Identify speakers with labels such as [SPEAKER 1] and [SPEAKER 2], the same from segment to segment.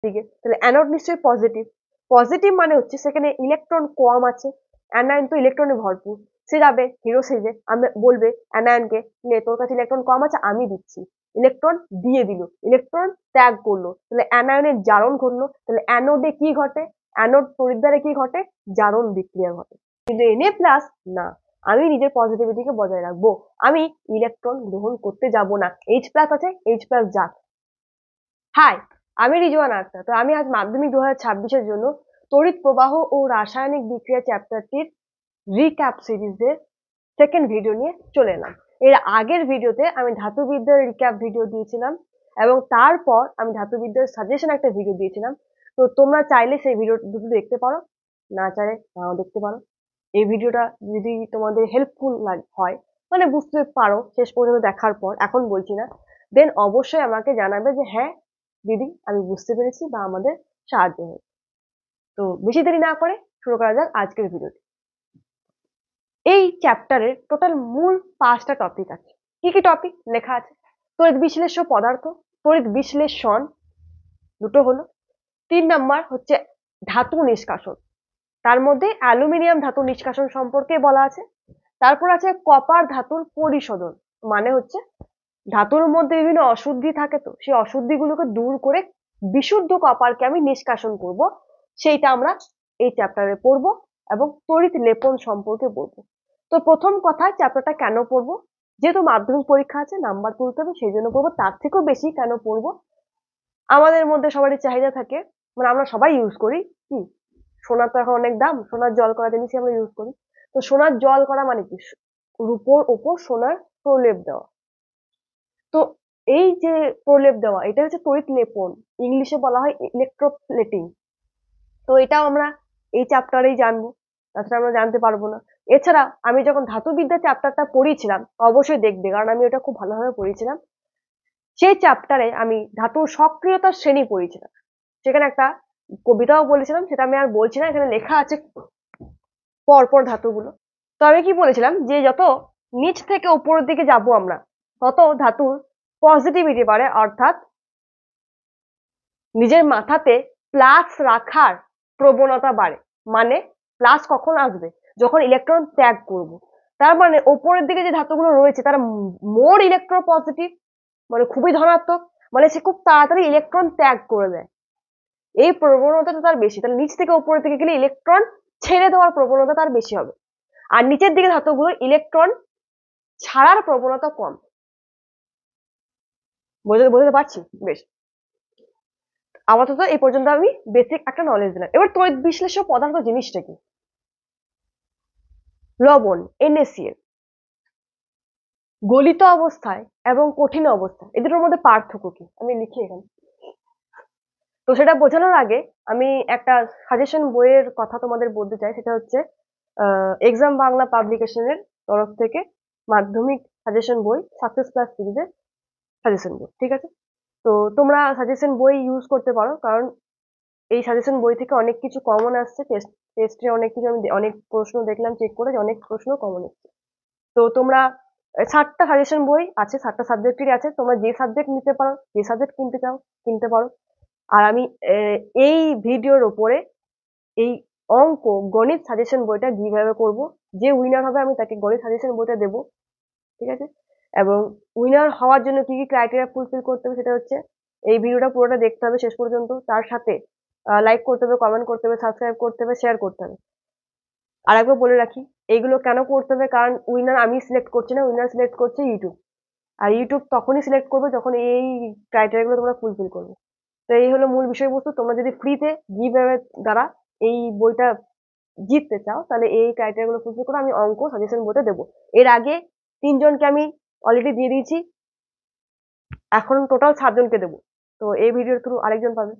[SPEAKER 1] দিকে, তাহলে অ্যানোড নিশ্চয়ই পজিটিভ। পজিটিভ মানে হচ্ছে সেখানে ইলেকট্রন কম আছে, অ্যানায়ন তো ইলেকট্রনে ভরপুর। সে যাবে হিরো সেজে, আমি বলবে অ্যানায়নকে, নে তোর কাছে ইলেকট্রন কম আছে আমি দিচ্ছি, ইলেকট্রন দিয়ে দিল, ইলেকট্রন ত্যাগ করলো, তাহলে অ্যানায়নের জারণ ঘটলো। তাহলে অ্যানোডে কি ঘটে? অ্যানোড তড়িৎদ্বারে কি ঘটে? জারণ বিক্রিয়া ঘটে। কিন্তু Na+ না, আমি নিজের পজিটিভিটিকে বজায় রাখবো, আমি ইলেকট্রন গ্রহণ করতে যাব না। H+ আছে, H+ যাক। হাই, আমি রিজওয়ান আক্তার। তো আমি আজ মাধ্যমিক 2026-এর জন্য তড়িৎ প্রবাহ ও রাসায়নিক বিক্রিয়া চ্যাপ্টারটির রিক্যাপ সিরিজের সেকেন্ড ভিডিও নিয়ে চলে এলাম। এর আগের ভিডিওতে আমি ধাতুবিদ্যার রিক্যাপ ভিডিও দিয়েছিলাম এবং তারপর আমি ধাতুবিদ্যার সাজেশন একটা ভিডিও দিয়েছিলাম। তো তোমরা চাইলে সেই ভিডিও দুটো দেখতে পারো, না চাইলে নাও দেখতে পারো। এই ভিডিওটা যদি তোমাদের হেল্পফুল হয়, মানে বুঝতে পারো শেষ পর্যন্ত দেখার পর, এখন বলছি না, দেন অবশ্যই আমাকে জানাবে যে হ্যাঁ দিদি আমি বুঝতে পেরেছি বা আমাদের সাহায্য হয়েছে। তো বেশি দেরি না করে শুরু করা যাক আজকের ভিডিওটি। এই চ্যাপ্টারের টোটাল মূল 5টা টপিক আছে। কি কি টপিক লেখা আছে? তড়িৎ বিশ্লেষ্য পদার্থ, তড়িৎ বিশ্লেষণ দুটো হলো। 3 নাম্বার হচ্ছে ধাতু নিষ্কাশন, তার মধ্যে অ্যালুমিনিয়াম ধাতু নিষ্কাশন সম্পর্কে বলা আছে। তারপর আছে কপার ধাতুর পরিশোধন, মানে হচ্ছে ধাতুর মধ্যে বিভিন্ন অশুদ্ধি থাকে, তো সেই অশুদ্ধিগুলোকে দূর করে বিশুদ্ধ কপারকে আমি নিষ্কাশন করব, সেইটা আমরা এই চ্যাপ্টারে পড়বো এবং তড়িৎ লেপন সম্পর্কে পড়বো। তো প্রথম কথা, চ্যাপ্টারটা কেন পড়বো? যেহেতু মাধ্যমিক পরীক্ষা আছে, নাম্বার তুলতে হবে, সেই জন্য পড়বো। তার থেকেও বেশি কেন পড়বো, আমাদের মধ্যে সবারই চাহিদা থাকে, মানে আমরা সবাই ইউজ করি কি, সোনার তো এখন অনেক দাম, সোনার জল করা জিনিসই আমরা ইউজ করি। তো সোনার জল করা মানে কি? রূপোর ওপর সোনার প্রলেপ দেওয়া। তো এই যে প্রলেপ দেওয়া, এটা হচ্ছে তড়িৎ লেপন, ইংলিশে বলা হয় ইলেকট্রোপ্লেটিং। তো এটাও আমরা এই চ্যাপ্টারেই জানবো, তাছাড়া আমরা জানতে পারবো না। এছাড়া আমি যখন ধাতুবিদ্যা চ্যাপ্টারটা পড়িয়েছিলাম, অবশ্যই দেখবে কারণ আমি ওটা খুব ভালোভাবে পড়িয়েছিলাম, সেই চ্যাপ্টারে আমি ধাতুর সক্রিয়তার শ্রেণী পড়িয়েছিলাম। সেখানে একটা কবিতাও বলেছিলাম, সেটা আমি আর বলছি না, এখানে লেখা আছে পরপর ধাতুগুলো। তো আমি কি বলেছিলাম যে যত নিচ থেকে উপরের দিকে যাব আমরা, তত ধাতুর পজিটিভিটি বাড়ে, অর্থাৎ নিজের মাথাতে প্লাস রাখার প্রবণতা বাড়ে। মানে প্লাস কখন আসবে? যখন ইলেকট্রন ত্যাগ করব। তার মানে ওপরের দিকে যে ধাতুগুলো রয়েছে তারা মোর ইলেকট্রো পজিটিভ, মানে খুবই ধনাত্মক, মানে সে খুব তাড়াতাড়ি ইলেকট্রন ত্যাগ করে দেয়, এই প্রবণতাটা তার বেশি। তাহলে নিচ থেকে উপরের দিকে গেলে ইলেকট্রন ছেড়ে দেওয়ার প্রবণতা তার বেশি হবে, আর নিচের দিকে ধাতুগুলো ইলেকট্রন ছাড়ার প্রবণতা কম। বুঝতে পারছি? বেশ, আপাতত এই পর্যন্ত আমি বেসিক একটা নলেজ দিলাম। এবার তড়িৎ বিশ্লেষ্য পদার্থ জিনিসটা কি? লবণ NaCl গলিত অবস্থায় এবং কঠিন অবস্থায়, এই দুটোর মধ্যে পার্থক্য কি আমি লিখি এখানে। তো সেটা বোঝানোর আগে আমি একটা সাজেশন বইয়ের কথা তোমাদের বলতে চাই। সেটা হচ্ছে এক্সাম বাংলা পাবলিকেশনের তরফ থেকে মাধ্যমিক সাজেশন বই, সাকসেস প্লাস সিরিজের সাজেশন বই, ঠিক আছে? তো তোমরা সাজেশন বই ইউজ করতে পারো, কারণ এই সাজেশন বই থেকে অনেক কিছু কমন আসছে। টেস্টে অনেক কিছু, আমি অনেক প্রশ্ন দেখলাম চেক করে, অনেক প্রশ্ন কমন এসছে। তো তোমরা 7টা সাজেশন বই আছে, 7টা সাবজেক্টেরই আছে, তোমরা যে সাবজেক্ট নিতে পারো, যে সাবজেক্ট কিনতে চাও কিনতে পারো। আর আমি এই ভিডিওর ওপরে এই অঙ্ক গণিত সাজেশন বইটা কিভাবে করব, যে উইনার হবে আমি তাকে গণিত সাজেশন বইটা দেবো, ঠিক আছে? এবং উইনার হওয়ার জন্য কি কি ক্রাইটেরিয়া ফুলফিল করতে হবে সেটা হচ্ছে এই ভিডিওটা পুরোটা দেখতে হবে শেষ পর্যন্ত, তার সাথে লাইক করতে হবে, কমেন্ট করতে হবে, সাবস্ক্রাইব করতে হবে, শেয়ার করতে হবে। আর একবার বলে রাখি, এইগুলো কেন করতে হবে, কারণ উইনার আমি সিলেক্ট করছি না, উইনার সিলেক্ট করছে ইউটিউব। আর ইউটিউব তখনই সিলেক্ট করবে যখন এই ক্রাইটেরিয়া গুলো তোমরা ফুলফিল করবে। তো এই হলো মূল বিষয়বস্তু। তোমরা যদি ফ্রিতে গিভঅ্যাওয়ে দ্বারা এই বইটা জিততে চাও, তাহলে এই ক্রাইটেরিয়া গুলো ফুলফিল করে আমি অঙ্ক সাজেশন বইটা দেবো। এর আগে 3জনকে আমি অলরেডি দিয়ে দিয়েছি, এখন টোটাল 7জনকে দেবো। তো এই ভিডিওর থ্রু আরেকজন পাবে,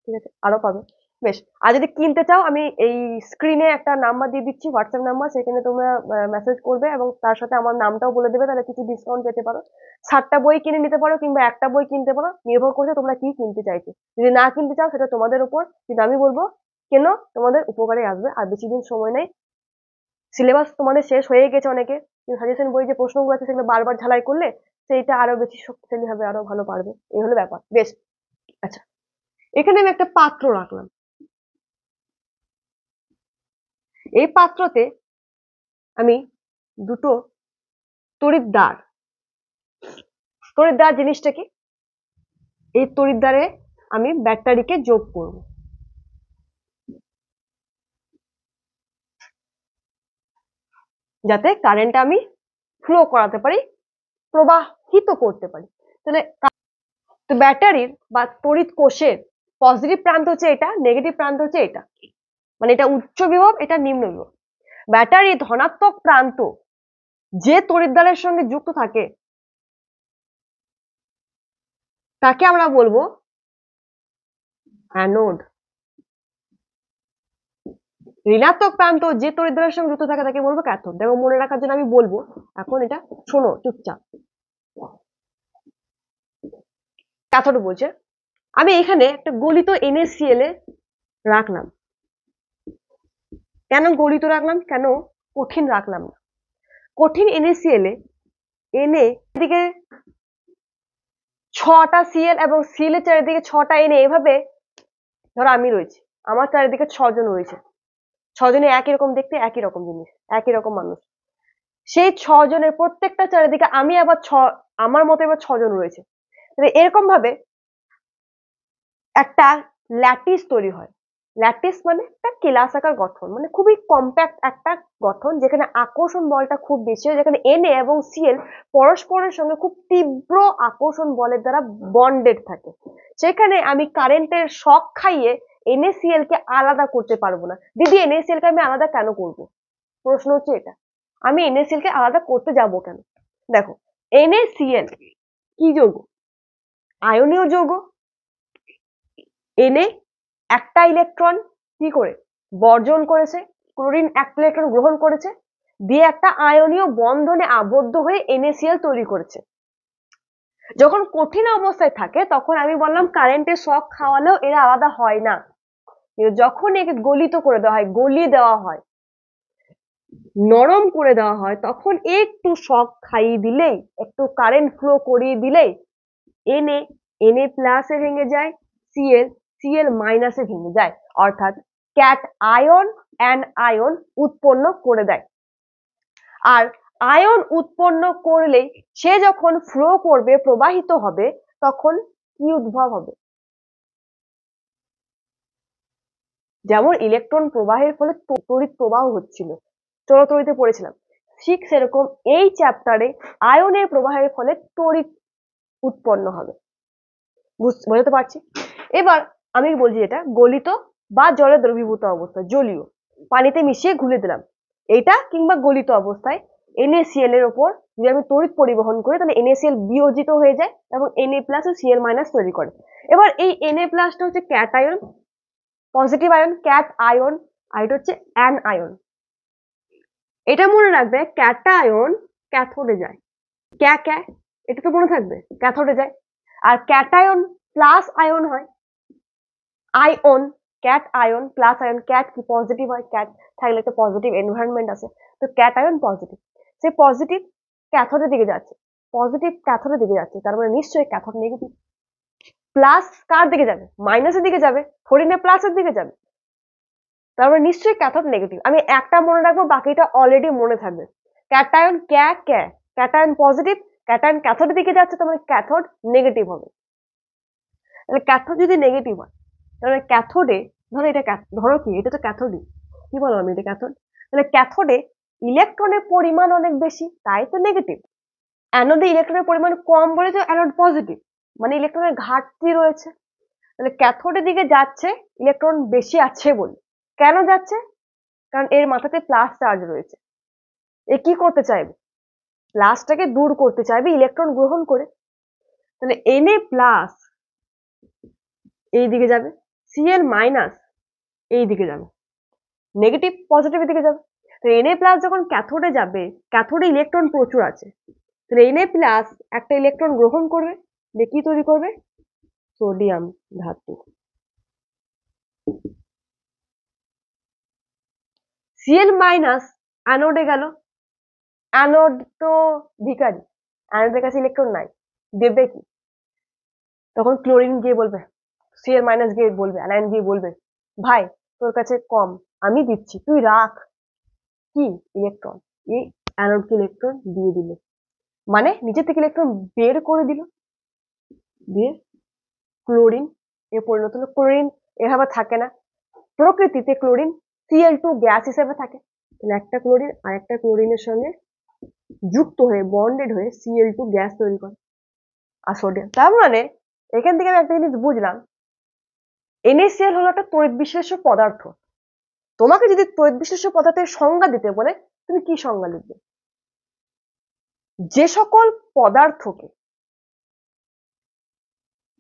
[SPEAKER 1] ঠিক আছে? আরো পাবে। বেশ, আর যদি কিনতে চাও আমি এই স্ক্রিনে একটা নাম্বার দিয়ে দিচ্ছি, হোয়াটসঅ্যাপ নাম্বার, সেখানে তোমরা মেসেজ করবে এবং তার সাথে আমার নামটাও বলে দেবে, তাহলে কিছু ডিসকাউন্ট পেতে পারো। 7টা বই কিনে নিতে পারো কিংবা একটা বই কিনতে পারো, নির্ভর করছে তোমরা কি কিনতে চাইছো। যদি না কিনতে চাও সেটা তোমাদের উপর, কিন্তু আমি বলবো কেন, তোমাদের উপকারে আসবে। আর বেশি দিন সময় নেই, সিলেবাস তোমাদের শেষ হয়ে গেছে অনেকে, কিন্তু সাজেশন বই যে প্রশ্নগুলো আছে সেগুলো বারবার ঝালাই করলে সেইটা আরো বেশি শক্তিশালী হবে, আরো ভালো পারবে। এই হলো ব্যাপার। বেশ, আচ্ছা, এখানে আমি একটা পাত্র রাখলাম, এই পাত্রতে আমি দুটো তড়িৎদ্বার, তড়িৎদ্বার জিনিসটা কি, এই তড়িৎদ্বারে আমি ব্যাটারিকে যোগ করব, যাতে কারেন্ট আমি ফ্লো করাতে পারি, প্রবাহিত করতে পারি। তাহলে তো ব্যাটারির বা তড়িৎ কোষের পজিটিভ প্রান্ত হচ্ছে এটা, নেগেটিভ প্রান্ত হচ্ছে এটা, মানে এটা উচ্চ বিভব, এটা নিম্ন বিভব। ব্যাটারি ধনাত্মক প্রান্ত যে তড়িৎদ্বারের সঙ্গে যুক্ত থাকে তাকে আমরা বলবো অ্যানোড। ঋণাত্মক প্রান্ত যে তড়িৎদ্বারের সঙ্গে যুক্ত থাকে তাকে বলবো ক্যাথোড। দেখো মনে রাখার জন্য আমি বলবো, এখন এটা শোনো চুপচাপ। ক্যাথোড বলছে, আমি এখানে একটা গলিত NaCl রাখলাম। কেন গলিত রাখলাম, কেন কঠিন রাখলাম না? কঠিন NaCl Na দিকে 6টা Cl এবং Cl এর চারিদিকে 6টা Na, এভাবে ধরো আমি রয়েছি, আমার চারিদিকে 6জন রয়েছে, 6জনে একই রকম দেখতে, একই রকম জিনিস, একই রকম মানুষ। সেই 6জনের প্রত্যেকটা চারিদিকে আমি আবার আমার মতো এবার 6জন রয়েছে। এরকম ভাবে একটা ল্যাটিস তৈরি হয়। ল্যাটিস মানে একটা কেলাসাকার গঠন, মানে খুবই কম্প্যাক্ট একটা গঠন, যেখানে আকর্ষণ বলটা খুব বেশি হয়, যেখানে Na এবং Cl পরস্পরের সঙ্গে খুব তীব্র আকর্ষণ বলের দ্বারা বন্ডেড থাকে। সেখানে আমি কারেন্টের শক খাইয়ে NaCl কে আলাদা করতে পারবো না। দিদি NaCl কে আমি আলাদা কেন করব? প্রশ্ন হচ্ছে এটা, আমি NaCl কে আলাদা করতে যাব কেন? দেখো NaCl কি যৌগ? আয়নীয় যৌগ। Na একটা ইলেকট্রন কি করে বর্জন করেছে, ক্লোরিন একটা ইলেকট্রন গ্রহণ করেছে, দিয়ে একটা আয়নীয় বন্ধনে আবদ্ধ হয়ে NaCl তৈরি করেছে। যখন কঠিন অবস্থায় থাকে তখন আমি বললাম কারেন্টের শক খাওয়ালেও এরা আলাদা হয় না। যখন একে গলিত করে দেওয়া হয়, গলিয়ে দেওয়া হয়, নরম করে দেওয়া হয়, তখন একটু শক খাইয়ে দিলেই, একটু কারেন্ট ফ্লো করিয়ে দিলেই Na প্লাসে ভেঙে যায়, Cl মাইনাসে ভেঙে যায়, অর্থাৎ ক্যাট আয়ন অ্যান উৎপন্ন করে দেয়। আর আয়ন উৎপন্ন করলেই সে যখন ফ্লো করবে, প্রবাহিত হবে, তখন কি উদ্ভব হবে? যেমন ইলেকট্রন প্রবাহের ফলে তড়িৎ প্রবাহ হচ্ছিল, চলতড়িতে পড়েছিলাম, ঠিক সেরকম এই চ্যাপ্টারে আয়নের প্রবাহের ফলে তড়িৎ উৎপন্ন হবে। বুঝতে পারছি? এবার আমি বলছি এটা গলিত বা জলে দ্রবীভূত অবস্থা, জলীয়, পানিতে মিশিয়ে ঘুলে দিলাম, এটা কিংবা গলিত অবস্থায় NaCl এর ওপর যদি আমি তড়িৎ পরিবহন করি, তাহলে NaCl বিয়োজিত হয়ে যায় এবং Na প্লাস ও Cl মাইনাস তৈরি করে। এবার এই Na প্লাসটা হচ্ছে cation, positive ion, cation, আর এটা হচ্ছে অ্যান আয়ন। এটা মনে রাখবে, ক্যাটায়ন ক্যাথোডে যায়, ক্যা এটা তো মনে থাকবে, ক্যাথোডে যায়। আর ক্যাটায়ন প্লাস আয়ন হয়, ion, cat ion plus ion, cat কি পজিটিভ হয়, ক্যাট থাকলে একটা পজিটিভ এনভায়রনমেন্ট আছে, তো ক্যাট আয়ন পজিটিভ, সে পজিটিভ ক্যাথোডের দিকে যাচ্ছে, পজিটিভ ক্যাথোডের দিকে যাচ্ছে, তার মানে নিশ্চয়ই ক্যাথোড নেগেটিভ। প্লাস কার দিকে যাবে? মাইনাসের দিকে যাবে, থোড়ি না প্লাসের দিকে যাবে, তার মানে নিশ্চয়ই ক্যাথোড নেগেটিভ। আমি একটা মনে রাখবো, বাকিটা অলরেডি মনে থাকবে। ক্যাটায়ন ক্যাটায়ন পজিটিভ, ক্যাটায়ন ক্যাথোডের দিকে যাচ্ছে, তার মানে ক্যাথোড নেগেটিভ হবে। তাহলে ক্যাথোড যদি নেগেটিভ হয়, তাহলে ক্যাথোডে, ধরো এটা ধরো কি, এটা তো ক্যাথোডই, কি বলো আমি, এটা ক্যাথোড, তাহলে ক্যাথোডে ইলেকট্রনের পরিমাণ অনেক বেশি, তাই তো নেগেটিভ। অ্যানোডে ইলেকট্রনের পরিমাণ কম বলে তো অ্যানোড পজিটিভ, মানে ইলেকট্রনের ঘাটতি রয়েছে। তাহলে ক্যাথোডের দিকে যাচ্ছে ইলেকট্রন বেশি আছে বলে। কেন যাচ্ছে? কারণ এর মাথাতে প্লাস চার্জ রয়েছে, এ কি করতে চাইবে? প্লাসটাকে দূর করতে চাইবে ইলেকট্রন গ্রহণ করে। তাহলে Na প্লাস এই দিকে যাবে, Cl মাইনাস এই দিকে যাবে, নেগেটিভ পজিটিভের দিকে যাবে। তো Na প্লাস যখন ক্যাথোডে যাবে, ক্যাথোডে ইলেকট্রন প্রচুর আছে, তাহলে Na প্লাস একটা ইলেকট্রন গ্রহণ করবে, দিয়ে কি তৈরি করবে? সোডিয়াম ধাতু। Cl মাইনাস অ্যানোডে গেল, অ্যানোড তো ভিখারি, অ্যানোডের কাছে ইলেকট্রন নাই, দেবে কি? তখন ক্লোরিন গিয়ে বলবে Cl মাইনাস গিয়ে বলবে, অ্যানায়ন গিয়ে বলবে ভাই তোর কাছে কম, আমি দিচ্ছি, তুই রাখ। কি ইলেকট্রন, এই অ্যানোডকে ইলেকট্রন দিয়ে দিল, মানে নিচে থেকে ইলেকট্রন বের করে দিল, দিয়ে ক্লোরিন এ পরিণত হলো। ক্লোরিন এভাবে থাকে না, প্রকৃতিতে ক্লোরিন Cl2 গ্যাস হিসেবে থাকে। তাহলে একটা ক্লোরিন আর একটা ক্লোরিনের সঙ্গে যুক্ত হয়ে বন্ডেড হয়ে Cl2 গ্যাস তৈরি করে। আর সোডিয়াম, তার মানে এখান থেকে আমি একটা জিনিস বুঝলাম, NaCl হলো একটা তড়িৎ বিশ্লেষ্য পদার্থ। তোমাকে যদি তড়িৎ বিশ্লেষ্য পদার্থের সংজ্ঞা দিতে বলে, তুমি কি সংজ্ঞা লিখবে? যে সকল পদার্থকে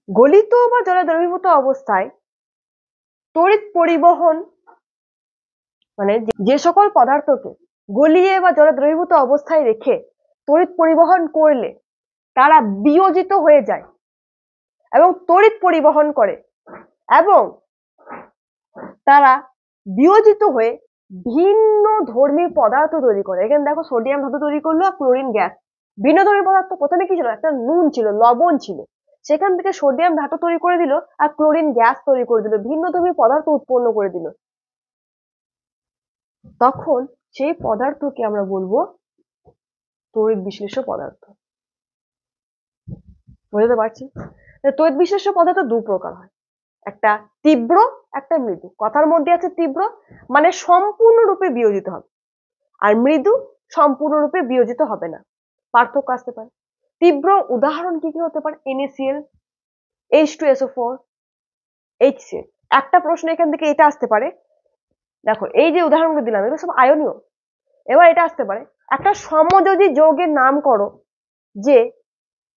[SPEAKER 1] গলিত বা জলে দ্রবীভূত অবস্থায় তড়িৎ পরিবহন, মানে যে সকল পদার্থকে গলিয়ে বা জলে দ্রবীভূত অবস্থায় রেখে তড়িৎ পরিবহন করলে তারা বিয়োজিত হয়ে যায় এবং তড়িৎ পরিবহন করে, এবং তারা বিয়োজিত হয়ে ভিন্ন ধর্মী পদার্থ তৈরি করে। এখানে দেখো সোডিয়াম ধাতু তৈরি করলো আর ক্লোরিন গ্যাস। ভিন্ন ধর্মী পদার্থ প্রথমে কি ছিল? একটা নুন ছিল, লবণ ছিল, সেখান থেকে সোডিয়াম ধাতু তৈরি করে দিল আর ক্লোরিন গ্যাস তৈরি করে দিল, ভিন্ন ধর্মী পদার্থ উৎপন্ন করে দিল। তখন সেই পদার্থকে আমরা বলবো তড়িৎ বিশ্লেষ্য পদার্থ। বুঝতে পারছি? তড়িৎ বিশ্লেষ্য পদার্থ দু প্রকার হয়, একটা তীব্র, একটা মৃদু। কথার মধ্যে আছে তীব্র মানে সম্পূর্ণরূপে বিয়োজিত হবে, আর মৃদু সম্পূর্ণরূপে বিয়োজিত হবে না, পার্থক্য আসতে পারে। তীব্র উদাহরণ কি কি হতে পারে? NaCl, H2SO4, HCl। একটা প্রশ্ন এখান থেকে এটা আসতে পারে, দেখো এই যে উদাহরণগুলো দিলাম এগুলো সব আয়নীয়। এবার এটা আসতে পারে, একটা সমযোজী যৌগের নাম করো যে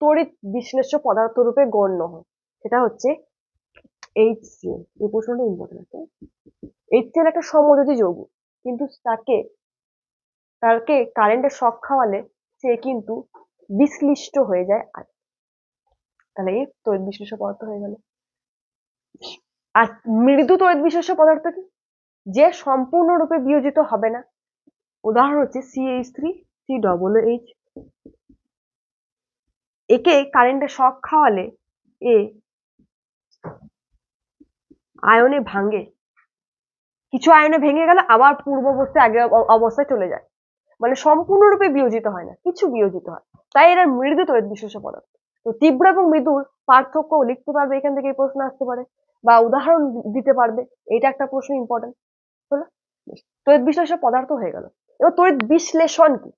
[SPEAKER 1] তড়িৎ বিশ্লেষ্য পদার্থ রূপে গণ্য হয়, সেটা হচ্ছে HCl। এই প্রশ্নটা ইম্পর্টেন্ট আছে। HCl একটা সমযোজী যৌগ, কিন্তু তাকে কারেন্টের শক খাওয়ালে সে কিন্তু বিশ্লিষ্ট হয়ে যায়। তাহলে এই তড়িৎ বিশ্লেষ্য পদার্থ হয়ে গেল। আর মৃদু তড়িৎ বিশ্লেষ্য পদার্থ কি? যে সম্পূর্ণরূপে বিয়োজিত হবে না। উদাহরণ হচ্ছে CH3COOH। একে কারেন্টের শক খাওয়ালে এ আয়নে ভাঙে, কিছু আয়নে ভেঙে গেল আবার পূর্ব অবস্থায় আগের অবস্থায় চলে যায়, মানে সম্পূর্ণরূপে বিয়োজিত হয় না, কিছু বিয়োজিত হয়, তাই এরা মৃদু তড়িৎ বিশ্লেষ্য পদার্থ। তো তীব্র এবং মৃদুর পার্থক্য লিখতে পারবে, এখান থেকে এই প্রশ্ন আসতে পারে, বা উদাহরণ দিতে পারবে, এটা একটা প্রশ্ন ইম্পর্টেন্ট হলো। তড়িৎ বিশ্লেষ্য পদার্থ হয়ে গেল। এবার তড়িৎ বিশ্লেষণ কি?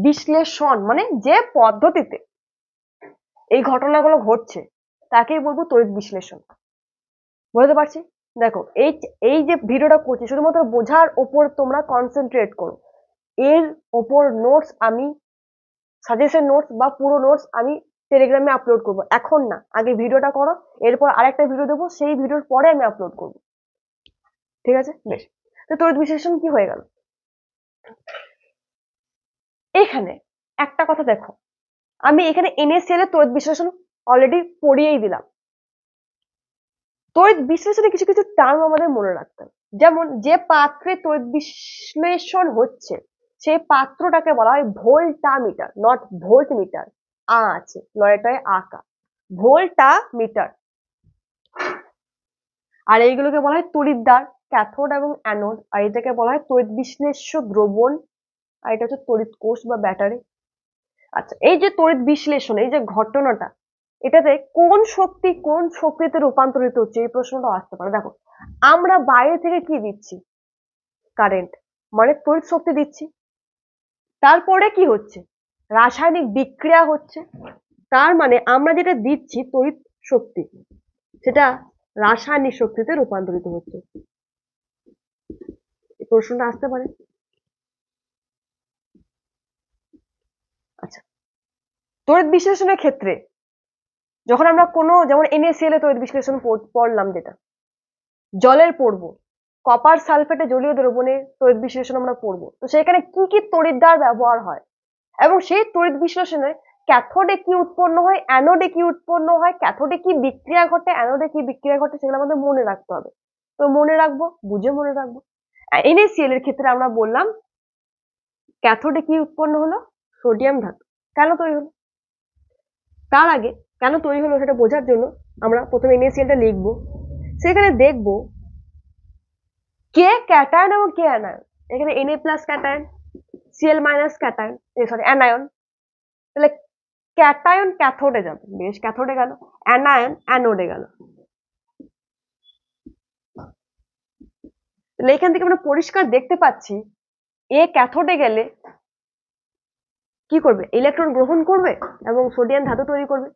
[SPEAKER 1] বিশ্লেষণ মানে যে পদ্ধতিতে এই ঘটনাগুলো ঘটছে তাকেই বলবো তড়িৎ বিশ্লেষণ। বুঝতে পারছি? দেখো এই যে ভিডিওটা করছি শুধুমাত্র বোঝার ওপর তোমরা কনসেন্ট্রেট করো। এর ওপর নোটস আমি, সাজেশন নোটস বা পুরো নোটস আমি টেলিগ্রামে আপলোড করব, এখন না, আগে ভিডিওটা করো, এরপর আরেকটা ভিডিও দেবো, সেই ভিডিওর পরে আমি আপলোড করব। ঠিক আছে? বেশ, তো তড়িৎ বিশ্লেষণ কি হয়ে গেল। এখানে একটা কথা দেখো, আমি এখানে NaCl এর তড়িৎ বিশ্লেষণ অলরেডি পড়িয়েই দিলাম। তড়িৎ বিশ্লেষণে কিছু কিছু টার্ম আমাদের মনে রাখতে হবে, যেমন যে পাত্রে তড়িৎ বিশ্লেষণ হচ্ছে সেই পাত্রটাকে বলা হয় ভোল্টামিটার, নট ভোল্ট মিটার। আছে লয়টায় আঁকা, ভোল্টামিটার। আর এইগুলোকে বলা হয় তড়িৎদ্বার, ক্যাথোড এবং অ্যানোড। আর এটাকে বলা হয় তড়িৎ বিশ্লেষ্য দ্রবণ, আর এটা হচ্ছে তড়িৎ কোষ বা ব্যাটারি। আচ্ছা, এই যে তড়িৎ বিশ্লেষণ, এই যে ঘটনাটা, এটাতে কোন শক্তি কোন শক্তিতে রূপান্তরিত হচ্ছে, এই প্রশ্নটা আসতে পারে। দেখো আমরা বাইরে থেকে কি দিচ্ছি? কারেন্ট, মানে তড়িৎ শক্তি দিচ্ছি। তারপরে কি হচ্ছে? রাসায়নিক বিক্রিয়া হচ্ছে, তার মানে আমরা যেটা দিচ্ছি তড়িৎ শক্তি, সেটা রাসায়নিক শক্তিতে রূপান্তরিত হচ্ছে। এই প্রশ্নটা আসতে পারে। আচ্ছা, তড়িৎ বিশ্লেষণের ক্ষেত্রে যখন আমরা কোনো, যেমন NaCl এর তড়িৎ বিশ্লেষণ পড়লাম, যেটা জলের পড়বো, কপার সালফেটে জলীয় দ্রবণে তড়িৎ বিশ্লেষণ আমরা পড়বো, তো সেখানে কি কি তড়িৎদ্বার ব্যবহার হয় এবং সেই তড়িৎ বিশ্লেষণে ক্যাথোডে কি উৎপন্ন হয়, অ্যানোডে কি উৎপন্ন হয়, ক্যাথোডে কি বিক্রিয়া ঘটে, অ্যানোডে কি বিক্রিয়া ঘটে, সেগুলো আমাদের মনে রাখতে হবে। তো মনে রাখবো, বুঝে মনে রাখবো। NaCl এর ক্ষেত্রে আমরা বললাম ক্যাথোডে কি উৎপন্ন হলো? সোডিয়াম ধাতু। কেন তৈরি হলো? তার আগে কেন তৈরি হলো সেটা বোঝার জন্য আমরা প্রথমে NaClটা লিখবো। সেখানে দেখবো কে ক্যাটায়ন এবং কে অ্যানায়ন। এখানে Na plus cation, Cl minus cation, sorry anion. তাহলে ক্যাটায়ন ক্যাথোডে যাবে, বেশ ক্যাথোডে গেল, অ্যানায়ন অ্যানোডে গেল। তাহলে এখান থেকে আমরা পরিষ্কার দেখতে পাচ্ছি এ ক্যাথোডে গেলে কি করবে, ইলেকট্রন গ্রহণ করবে এবং সোডিয়াম ধাতু তৈরি করবে।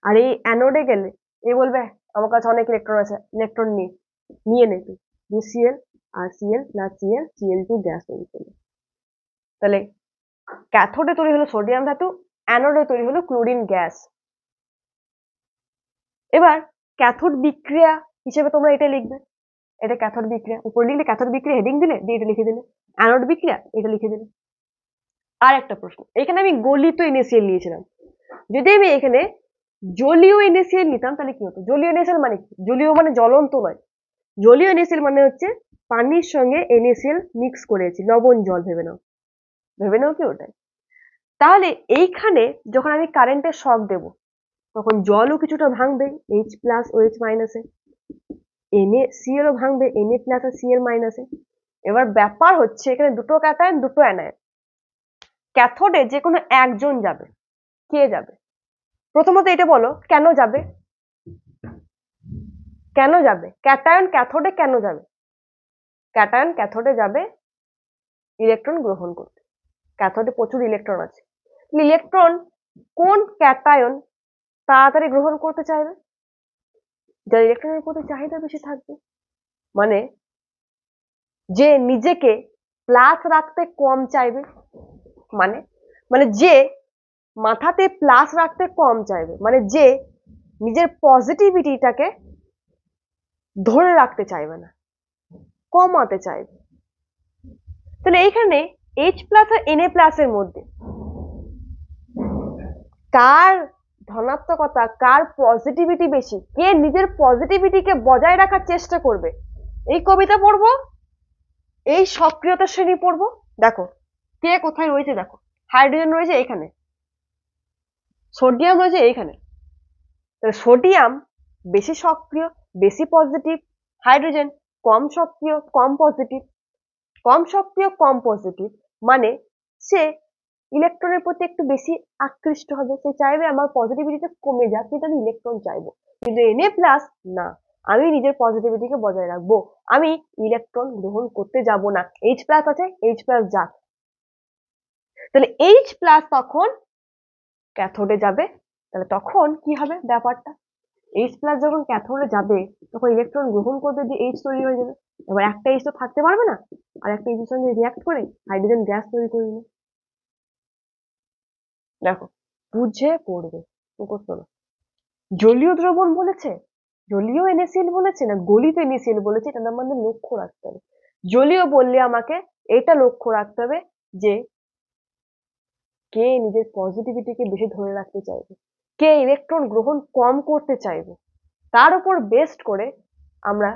[SPEAKER 1] আর এই অ্যানোডে গেলে এ বলবে আমার কাছে অনেক ইলেকট্রন আছে, ইলেকট্রন নিয়ে নে তুই, Cl আর Cl plus Cl Cl2 gas তৈরি করবে। তাহলে ক্যাথোডে তৈরি হলো সোডিয়াম ধাতু, অ্যানোডে তৈরি হলো ক্লোরিন গ্যাস। এবার ক্যাথোড বিক্রিয়া হিসেবে তোমরা এটা লিখবে, এটা ক্যাথোড বিক্রিয়া, উপরে লিখলে ক্যাথোড বিক্রিয়া হেডিং দিলে দিয়ে এটা লিখে দিলে, অ্যানোড বিক্রিয়া এটা লিখে দিলে। আর একটা প্রশ্ন, এখানে আমি গলিত NaCl নিয়েছিলাম, যদি আমি এখানে জলীয় NaCl নিতাম তাহলে কি হতো? জলীয় NaCl মানে কি? জলীয় মানে জ্বলন্ত নয়, জলীয় NaCl মানে হচ্ছে পানির সঙ্গে NaCl মিক্স করেছি, লবণ জল ভেবে নাও, ভেবে নাও কি ওটাই। তাহলে এইখানে যখন আমি কারেন্টের শক দেব তখন জলও কিছুটা ভাঙবে H প্লাস ও H মাইনাসে, NaCl ও ভাঙবে Na প্লাস আর Cl মাইনাসে। এবার ব্যাপার হচ্ছে এখানে দুটো ক্যাটায়ন দুটো অ্যানায়ন, ক্যাথোডে যে কোনো একজন যাবে, কে যাবে? প্রথমত এটা বলো কেন যাবে, কেন যাবে ক্যাটায়ন ক্যাথোডে, কেন যাবে? ক্যাটায়ন ক্যাথোডে যাবে ইলেকট্রন গ্রহণ করতে, ক্যাথোডে প্রচুর ইলেকট্রন আছে। ইলেকট্রন কোন ক্যাটায়ন তাড়াতাড়ি গ্রহণ করতে চাইবে? যার ইলেকট্রনের প্রতি চাহিদা বেশি থাকবে, মানে যে নিজেকে প্লাস রাখতে কম চাইবে, মানে মানে যে মাথাতে প্লাস রাখতে কম চাইবে, মানে যে নিজের পজিটিভিটিটাকে ধরে রাখতে চাইবে না, কমাতে চাইবে। তাহলে এইখানে H প্লাস আর Na প্লাস এর মধ্যে কার ধনাত্মকতা, কার পজিটিভিটি বেশি, কে নিজের পজিটিভিটিকে বজায় রাখার চেষ্টা করবে, এই কবিতা পড়বো, এই সক্রিয়তা শ্রেণী পড়বো। দেখো কে কোথায় রয়েছে, দেখো হাইড্রোজেন রয়েছে এখানে, সোডিয়াম রয়েছে এইখানে। তাহলে সোডিয়াম বেশি সক্রিয়, বেশি পজিটিভ, হাইড্রোজেন কম সক্রিয়, কম পজিটিভ। কম সক্রিয় কম পজিটিভ মানে সে ইলেকট্রনের প্রতি একটু বেশি আকৃষ্ট হবে, সে চাইবে আমার পজিটিভিটিটা কমে যাক কিন্তু আমি ইলেকট্রন চাইবো। কিন্তু Na প্লাস না, আমি নিজের পজিটিভিটিকে বজায় রাখবো, আমি ইলেকট্রন গ্রহণ করতে যাব না। H প্লাস আছে, H প্লাস যাক। তাহলে H প্লাস তখন ক্যাথোডে যাবে, তাহলে তখন কি হবে ব্যাপারটা, H প্লাস যখন ক্যাথোডে যাবে তখন ইলেকট্রন গ্রহণ করবে দিয়ে H তৈরি হয়ে যাবে। এবার একটা H তো থাকতে পারবে না, আর একটা H এর সঙ্গে রিয়াক্ট করে হাইড্রোজেন গ্যাস তৈরি করে নেবে। দেখো বুঝে পড়বে, মুখস্থ না। জলীয় দ্রবণ বলেছে, জলীয় NaCl বলেছে না গলিত NaCl বলেছে, এটা আমাদের লক্ষ্য রাখতে হবে। জলীয় বললে আমাকে এটা লক্ষ্য রাখতে হবে যে কে নিজের পজিটিভিটিকে বেশি ধরে রাখতে চাইবে, কে ইলেকট্রন গ্রহণ কম করতে চাইবে, তার উপর বেস্ট করে আমরা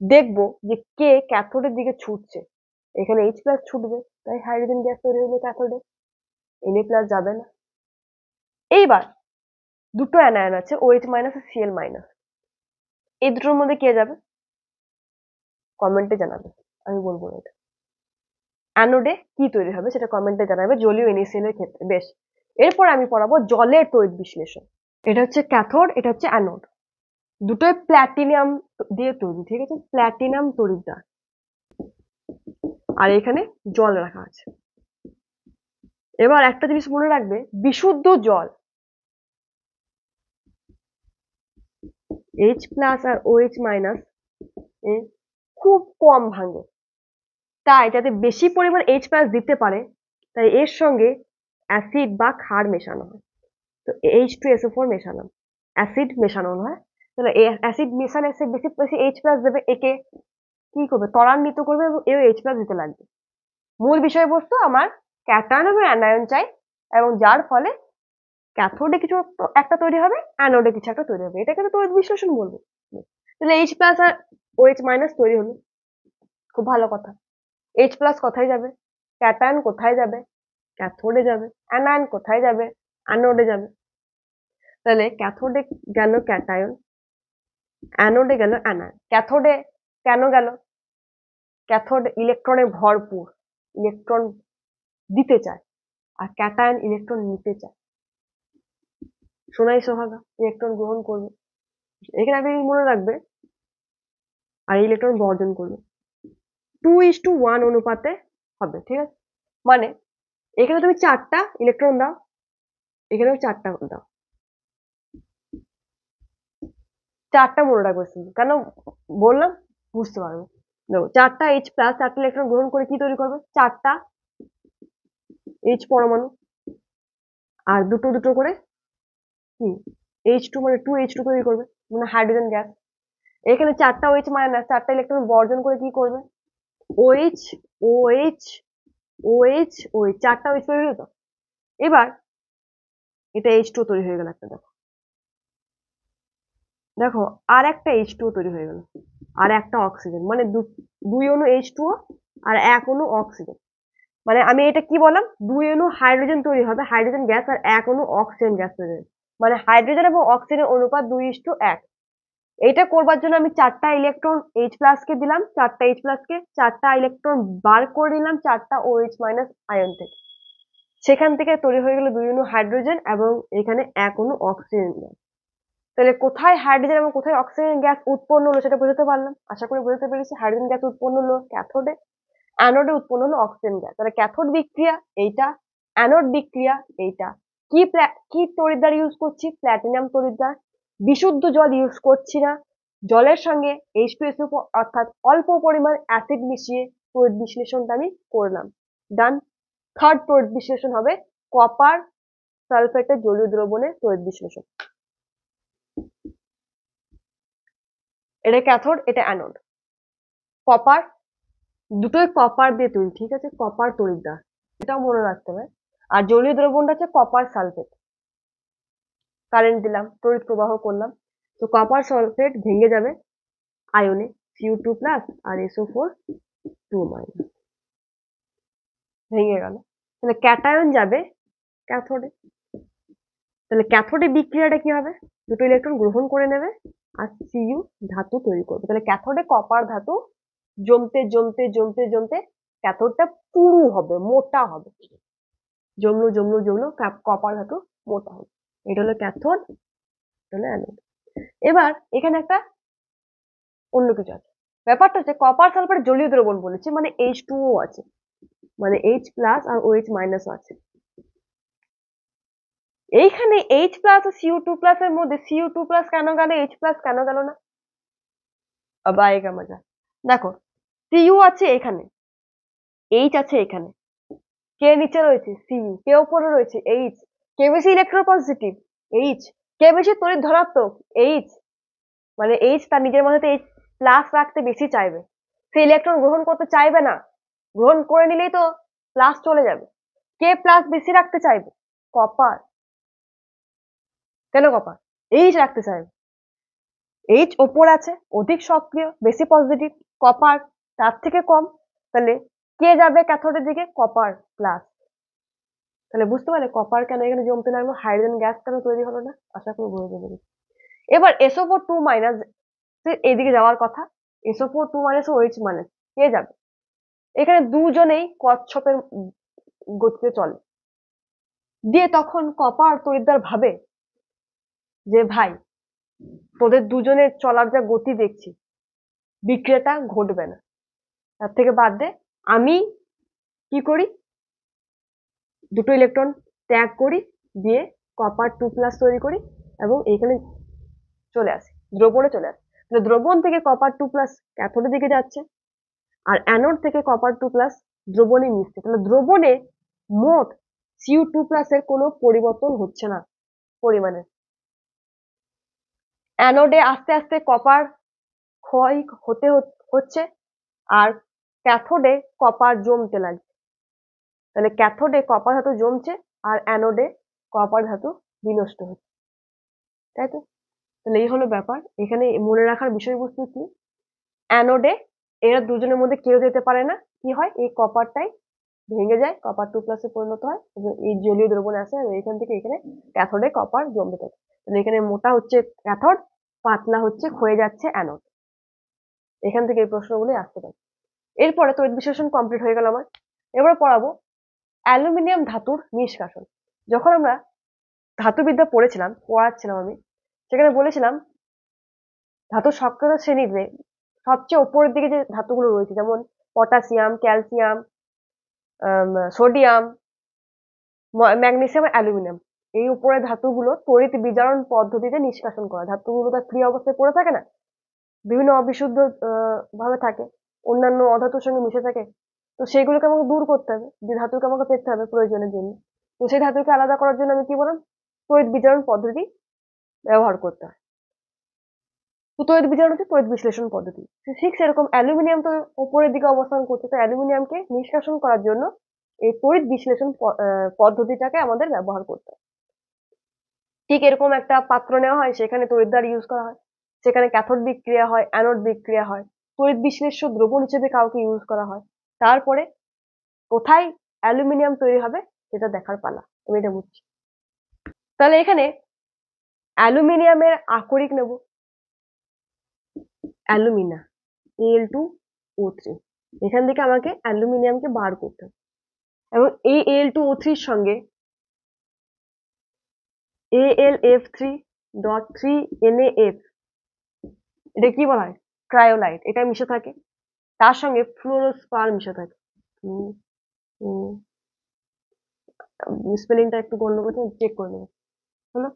[SPEAKER 1] দেখবো যে কে ক্যাথোডের দিকে ছুটছে। এখানে H প্লাস ছুটবে, তাই হাইড্রোজেন গ্যাস তৈরি হলো ক্যাথোডে, Na প্লাস যাবে না। এইবার দুটো অ্যানায়ন আছে, OH মাইনাস আর Cl মাইনাস, এই দুটোর মধ্যে কে যাবে কমেন্টে জানাবে, আমি বলবো না এটা। অ্যানোডে কি তৈরি হবে সেটা কমেন্টে জানাবে জলীয় NaCl এর ক্ষেত্রে। বেশ, এরপর আমি পড়াবো জলের তড়িৎ বিশ্লেষণ। এটা হচ্ছে ক্যাথোড, এটা হচ্ছে অ্যানোড, দুটোই প্ল্যাটিনাম দিয়ে তৈরি, ঠিক আছে, প্ল্যাটিনাম তড়িৎদ্বার, আর এখানে জল রাখা আছে। এবার একটা জিনিস মনে রাখবে, বিশুদ্ধ জল H প্লাস আর OH মাইনাস খুব কম ভাঙে, তাই যাতে বেশি পরিমাণ H প্লাস দিতে পারে তাই এর সঙ্গে অ্যাসিড বা ক্ষার মেশানো হয়। তো H2SO4 মেশালাম, অ্যাসিড মেশানো হয়, তাহলে অ্যাসিড মেশালে সে বেশি বেশি H প্লাস দেবে, একে কি করবে ত্বরান্বিত করবে এবং এও H প্লাস দিতে লাগবে। মূল বিষয়বস্তু আমার ক্যাটায়ন এবং অ্যানায়ন চাই, এবং যার ফলে ক্যাথোডে কিছু একটা তৈরি হবে, অ্যানোডে কিছু একটা তৈরি হবে, এটাকে তো তড়িৎ বিশ্লেষণ বলবো। তাহলে H প্লাস আর OH মাইনাস তৈরি হলো, খুব ভালো কথা। H প্লাস কোথায় যাবে, ক্যাটায়ন কোথায় যাবে, ক্যাথোডে যাবে, অ্যানায়ন কোথায় যাবে, অ্যানোডে যাবে। তাহলে ক্যাথোডে গেল ক্যাটায়ন, অ্যানোডে গেল অ্যানায়ন। ক্যাথোডে কেন গেল? ক্যাথোড ইলেকট্রনে ভরপুর, ইলেকট্রন দিতে চায়, আর ক্যাটায়ন ইলেকট্রন নিতে চায়। সোনাই সোহাগা ইলেকট্রন গ্রহণ করবে, এখানে আপনি মনে রাখবে, আর ইলেকট্রন বর্জন করবে। 2:1 অনুপাতে হবে, ঠিক আছে? মানে এখানে তুমি 4টা ইলেকট্রন দাও, এখানেও 4টা দাও, 4টা মনে রাখবে শুধু। কেন বললাম বুঝতে পারবে। দেখো 4টা H প্লাস 4টা ইলেকট্রন গ্রহণ করে কি তৈরি করবে? 4টা H পরমাণু, আর দুটো দুটো করে কি H2 মানে 2H2 তৈরি করবে, মানে হাইড্রোজেন গ্যাস। এখানে 4টা OH মাইনাস 4টা ইলেকট্রন বর্জন করে কি করবে? OH OH OH OH 4টা OH তৈরি হলো তো। এবার এটা H2 তৈরি হয়ে গেল একটা, দেখো দেখো আর একটা H2 তৈরি হয়ে গেল, আর একটা অক্সিজেন, মানে দুই অণু H2 আর এক অণু অক্সিজেন। মানে আমি এটা কি বললাম, দুই অণু হাইড্রোজেন তৈরি হবে, হাইড্রোজেন গ্যাস, আর এক অণু অক্সিজেন গ্যাস তৈরি হবে। মানে হাইড্রোজেন এবং অক্সিজেনের অনুপাত 2:1। এইটা করবার জন্য আমি 4টা ইলেকট্রন H প্লাস কে দিলাম, 4টা H প্লাস কে 4টা ইলেকট্রন বার করে নিলাম 4টা OH মাইনাস আয়ন থেকে। সেখান থেকে তৈরি হয়ে গেল দুই অণু হাইড্রোজেন এবং এখানে এক অণু অক্সিজেন গ্যাস। তাহলে কোথায় হাইড্রোজেন এবং কোথায় অক্সিজেন গ্যাস উৎপন্ন হলো সেটা বোঝাতে পারলাম, আশা করি বোঝাতে পেরেছি। হাইড্রোজেন গ্যাস উৎপন্ন হলো ক্যাথোডে, অ্যানোডে উৎপন্ন হলো অক্সিজেন গ্যাস। তাহলে ক্যাথোড বিক্রিয়া এইটা, অ্যানোড বিক্রিয়া এইটা। কি তড়িৎদ্বার ইউজ করছি? প্ল্যাটিনাম তড়িৎদ্বার। বিশুদ্ধ জল ইউজ করছি না, জলের সঙ্গে H2SO4 অর্থাৎ অল্প পরিমাণ অ্যাসিড মিশিয়ে তড়িৎ বিশ্লেষণটা আমি করলাম। ডান। থার্ড তড়িৎ বিশ্লেষণ হবে কপার সালফেটের জলীয় দ্রবণের তড়িৎ বিশ্লেষণ। এটা ক্যাথোড, এটা অ্যানোড। কপার, দুটোই কপার দিয়ে তৈরি, ঠিক আছে? কপার তড়িৎদ্বার, এটাও মনে রাখতে হবে। আর জলীয় দ্রবণটা হচ্ছে কপার সালফেট। কারেন্ট দিলাম, তড়িৎ প্রবাহ করলাম, তো কপার সালফেট ভেঙে যাবে আয়নে, Cu2 প্লাস আর SO4 2 মাইনাস, ভেঙে গেল। তাহলে ক্যাটায়ন যাবে ক্যাথোডে। তাহলে ক্যাথোডে বিক্রিয়াটা কি হবে? দুটো ইলেকট্রন গ্রহণ করে নেবে আর Cu ধাতু তৈরি করবে। তাহলে ক্যাথোডে কপার ধাতু জমতে জমতে জমতে জমতে ক্যাথোডটা পুরু হবে, মোটা হবে, জমলো জমলো জমলো কপার ধাতু মোটা হবে। এটা হলো ক্যাথোড, এটা হলো অ্যানোড। এবার এখানে একটা অন্য কিছু আছে। ব্যাপারটা হচ্ছে কপার সালফার জলীয় দ্রবণ বলেছি, মানে H2O আছে, মানে H প্লাস আর OH মাইনাস আছে। এইখানে H প্লাস আর Cu2 প্লাস এর মধ্যে Cu2 প্লাস কেন গেল, H প্লাস কেন গেল না? আবাইগা মজা। দেখো Cu আছে এখানে, H আছে এখানে, কে নিচে রয়েছে? Cu, কে উপরে রয়েছে? H। কে বেশি ইলেকট্রোপজিটিভ? H। কে বেশি তড়িৎ ধনাত্মক? H। মানে H তার নিজের মধ্যে H প্লাস রাখতে বেশি চাইবে, সে ইলেকট্রন গ্রহণ করতে চাইবে না, গ্রহণ করে নিলেই তো প্লাস চলে যাবে। কে প্লাস বেশি রাখতে চাইবে? কপার। কেন কপার? H রাখতে চাইবে, H ওপর আছে, অধিক সক্রিয়, বেশি পজিটিভ। কপার তার থেকে কম, তাহলে কে যাবে ক্যাথোডের দিকে? Copper plus. তাহলে বুঝতে পারলে কপার কেন এখানে জমতে লাগলো, হাইড্রোজেন গ্যাস কেন তৈরি হলো না? আশা করি বুঝতে পেরেছি। এবার SO4 2 মাইনাস এইদিকে যাওয়ার কথা, SO4 2 মাইনাস OH মাইনাস কে যাবে? এখানে দুজনেই কচ্ছপের গতিতে চলে, দিয়ে তখন কপার তড়িৎদ্বার ভাবে যে ভাই তোদের দুজনের চলার যা গতি দেখছি, বিক্রিয়াটা ঘটবে না, তার থেকে বাদ দে, আমি কি করি, দুটো ইলেকট্রন ত্যাগ করি, দিয়ে কপার 2 প্লাস তৈরি করি এবং এইখানে চলে আসি, দ্রবণে চলে আসি। তাহলে দ্রবণ থেকে কপার 2 প্লাস ক্যাথোডের দিকে যাচ্ছে, আর অ্যানোড থেকে কপার 2 প্লাস দ্রবণে মিশছে। তাহলে দ্রবণে মোট Cu2 প্লাস এর কোনো পরিবর্তন হচ্ছে না পরিমাণে। অ্যানোডে আস্তে আস্তে কপার ক্ষয় হতে হচ্ছে, আর ক্যাথোডে কপার জমতে লাগছে। তাহলে ক্যাথোডে কপার ধাতু জমছে আর অ্যানোডে কপার ধাতু বিনষ্ট হচ্ছে, তাই তো? তাহলে এই হলো ব্যাপার। এখানে মনে রাখার বিষয়বস্তু কি, অ্যানোডে এরা দুজনের মধ্যে কেউ যেতে পারে না, কি হয়, এই কপারটাই ভেঙে যায়, কপার 2+ পরিণত হয় এবং এই জলীয় দ্রবণ আসে আর এখান থেকে এখানে ক্যাথোডে কপার জমতে থাকে। তাহলে এখানে মোটা হচ্ছে ক্যাথোড, পাতলা হচ্ছে ক্ষয়ে যাচ্ছে অ্যানোড। এখান থেকে এই প্রশ্নগুলি আসতে পারে। এরপরে তড়িৎ বিশ্লেষণ কমপ্লিট হয়ে গেল আমার। এবার পড়াবো অ্যালুমিনিয়াম ধাতুর নিষ্কাশন। যখন আমরা ধাতুবিদ্যা পড়াচ্ছিলাম আমি, সেখানে বলেছিলাম ধাতুর সক্রিয় শ্রেণীতে সবচেয়ে উপরের দিকে যে ধাতুগুলো রয়েছে, যেমন potassium, calcium, sodium, magnesium, aluminium, এই উপরের ধাতুগুলো তড়িৎ বিজারণ পদ্ধতিতে নিষ্কাশন করা। ধাতুগুলো তার ক্রিয়া অবস্থায় পড়ে থাকে না, বিভিন্ন অবিশুদ্ধ ভাবে থাকে, অন্যান্য অধাতুর সঙ্গে মিশে থাকে, তো সেগুলোকে আমাকে দূর করতে হবে, যে ধাতুকে আমাকে পেতে হবে প্রয়োজনের জন্য। তো সেই ধাতুকে আলাদা করার জন্য আমি কি বললাম, তড়িৎ বিজারণ পদ্ধতি ব্যবহার করতে হয়। তো তড়িৎ বিজারণ হচ্ছে তড়িৎ বিশ্লেষণ পদ্ধতি। ঠিক সেরকম অ্যালুমিনিয়াম তো উপরের দিকে অবস্থান করছে, তো অ্যালুমিনিয়ামকে নিষ্কাশন করার জন্য এই তড়িৎ বিশ্লেষণ পদ্ধতিটাকে আমাদের ব্যবহার করতে হয়। ঠিক এরকম একটা পাত্র নেওয়া হয়, সেখানে তড়িৎদ্বার ইউজ করা হয়, সেখানে ক্যাথোড বিক্রিয়া হয়, অ্যানোড বিক্রিয়া হয়, তড়িৎ বিশ্লেষ্য দ্রবণ হিসেবে কাউকে ইউজ করা হয়। তারপরে কোথায় অ্যালুমিনিয়াম তৈরি হবে সেটা দেখার পালা। আমি এটা বুঝছি। তাহলে এখানে অ্যালুমিনিয়ামের আকরিক নেব, অ্যালুমিনা, Al2O3। এখান থেকে আমাকে অ্যালুমিনিয়ামকে বার করতে হবে এবং এই Al2O3 এর সঙ্গে AlF3.3NaF, এটা কি বলা হয়, ক্রায়োলাইট, এটা মিশে থাকে। তার সঙ্গে ফ্লুরোস্পার মিশে থাকে। স্পেলিংটা একটু গন্ডগোল, চেক করে নেবো। হলো,